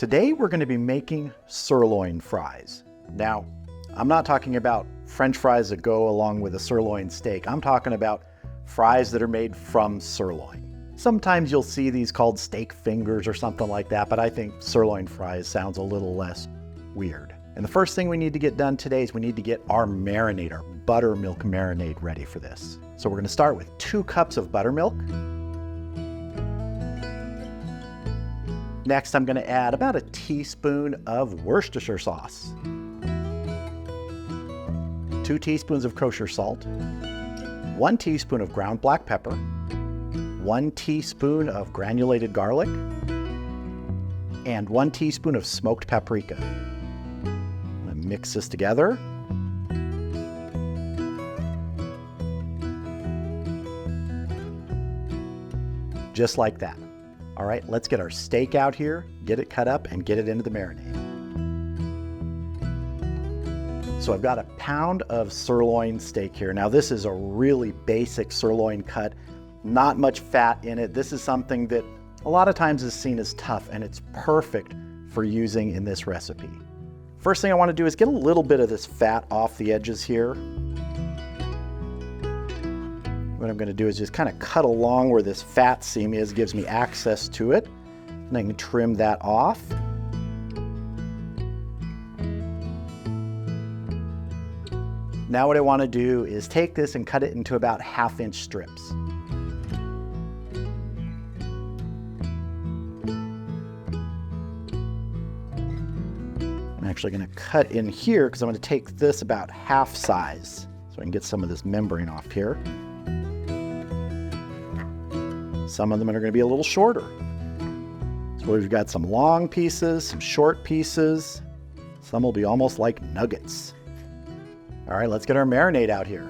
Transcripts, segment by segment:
Today we're going to be making sirloin fries. Now, I'm not talking about French fries that go along with a sirloin steak. I'm talking about fries that are made from sirloin. Sometimes you'll see these called steak fingers or something like that, but I think sirloin fries sounds a little less weird. And the first thing we need to get done today is we need to get our marinade, our buttermilk marinade, ready for this. So we're going to start with 2 cups of buttermilk. Next, I'm going to add about a teaspoon of Worcestershire sauce, 2 teaspoons of kosher salt, 1 teaspoon of ground black pepper, 1 teaspoon of granulated garlic, and 1 teaspoon of smoked paprika. I'm going to mix this together. Just like that. All right, let's get our steak out here, get it cut up, and get it into the marinade. So I've got a pound of sirloin steak here. Now this is a really basic sirloin cut, not much fat in it. This is something that a lot of times is seen as tough, and it's perfect for using in this recipe. First thing I want to do is get a little bit of this fat off the edges here. What I'm going to do is just kind of cut along where this fat seam is, gives me access to it, and I can trim that off. Now what I want to do is take this and cut it into about 1/2-inch strips. I'm actually going to cut in here because I'm going to take this about half size so I can get some of this membrane off here. Some of them are going to be a little shorter. So we've got some long pieces, some short pieces. Some will be almost like nuggets. All right, let's get our marinade out here.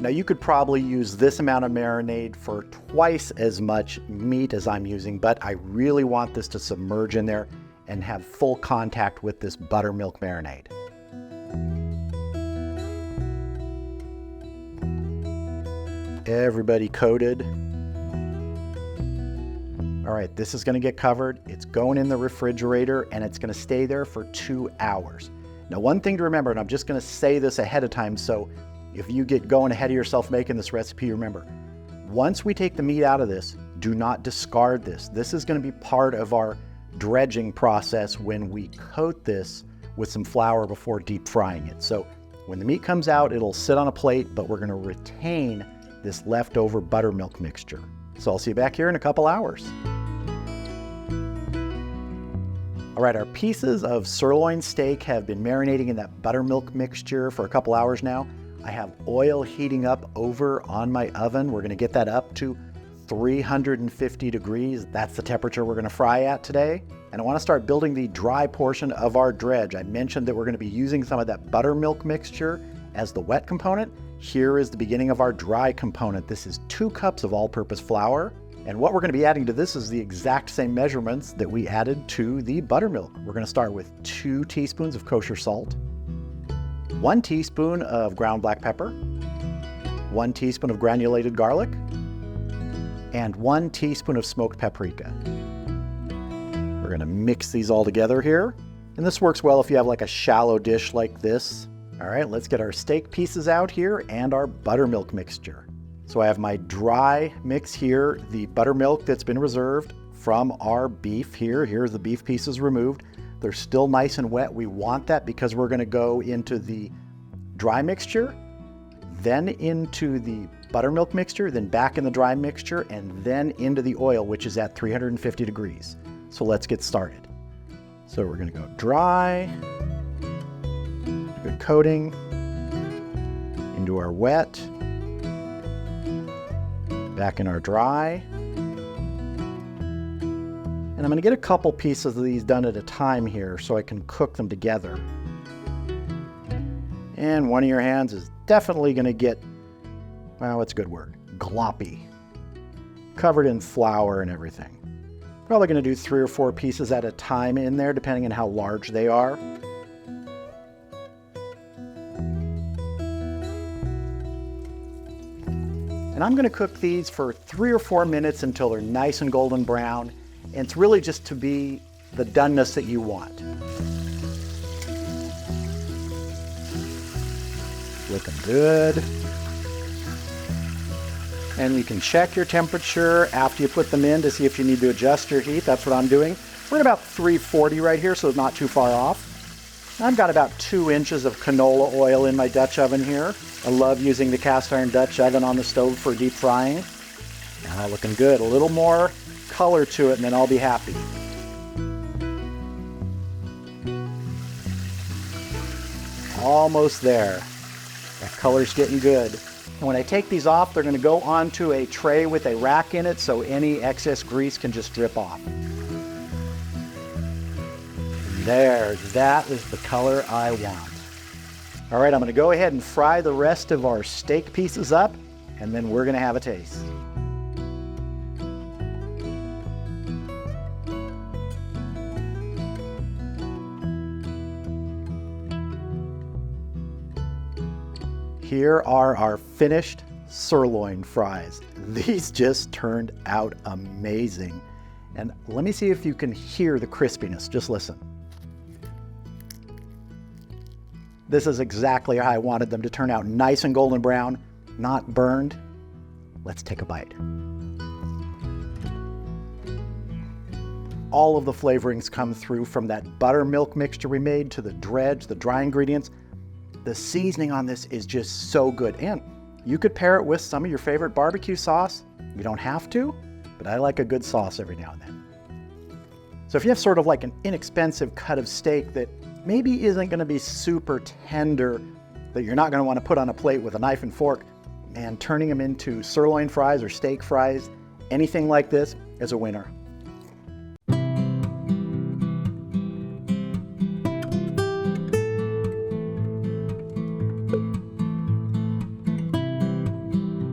Now you could probably use this amount of marinade for twice as much meat as I'm using, but I really want this to submerge in there and have full contact with this buttermilk marinade. Everybody coated. All right, this is going to get covered. It's going in the refrigerator and it's going to stay there for 2 hours. Now, one thing to remember, and I'm just going to say this ahead of time, so if you get going ahead of yourself making this recipe, remember, once we take the meat out of this, do not discard this. This is going to be part of our dredging process when we coat this with some flour before deep frying it. So when the meat comes out, it'll sit on a plate, but we're going to retain this leftover buttermilk mixture. So I'll see you back here in a couple hours. All right, our pieces of sirloin steak have been marinating in that buttermilk mixture for a couple hours now. I have oil heating up over on my oven. We're going to get that up to 350 degrees. That's the temperature we're going to fry at today. And I want to start building the dry portion of our dredge. I mentioned that we're going to be using some of that buttermilk mixture as the wet component. Here is the beginning of our dry component. This is 2 cups of all-purpose flour. And what we're going to be adding to this is the exact same measurements that we added to the buttermilk. We're going to start with 2 teaspoons of kosher salt, 1 teaspoon of ground black pepper, 1 teaspoon of granulated garlic, and 1 teaspoon of smoked paprika. We're going to mix these all together here. And this works well if you have like a shallow dish like this. All right, let's get our steak pieces out here and our buttermilk mixture. So I have my dry mix here, the buttermilk that's been reserved from our beef here. Here's the beef pieces removed. They're still nice and wet. We want that because we're going to go into the dry mixture, then into the buttermilk mixture, then back in the dry mixture, and then into the oil, which is at 350 degrees. So let's get started. So we're going to go dry, good coating, into our wet, back in our dry. And I'm going to get a couple pieces of these done at a time here so I can cook them together. And one of your hands is definitely going to get, well, what's a good word? Gloppy. Covered in flour and everything. Probably going to do 3 or 4 pieces at a time in there, depending on how large they are. And I'm gonna cook these for 3 or 4 minutes until they're nice and golden brown. And it's really just to be the doneness that you want. Looking good. And you can check your temperature after you put them in to see if you need to adjust your heat. That's what I'm doing. We're at about 340 right here, so it's not too far off. I've got about 2 inches of canola oil in my Dutch oven here. I love using the cast iron Dutch oven on the stove for deep frying. Looking good. A little more color to it and then I'll be happy. Almost there. That color's getting good. And when I take these off, they're going to go onto a tray with a rack in it so any excess grease can just drip off. There, that is the color I want. All right, I'm going to go ahead and fry the rest of our steak pieces up, and then we're going to have a taste. Here are our finished sirloin fries. These just turned out amazing. And let me see if you can hear the crispiness. Just listen. This is exactly how I wanted them to turn out, nice and golden brown, not burned. Let's take a bite. All of the flavorings come through from that buttermilk mixture we made to the dredge, the dry ingredients. The seasoning on this is just so good. And you could pair it with some of your favorite barbecue sauce. You don't have to, but I like a good sauce every now and then. So if you have sort of like an inexpensive cut of steak that maybe isn't going to be super tender, that you're not going to want to put on a plate with a knife and fork, man, turning them into sirloin fries or steak fries, anything like this is a winner.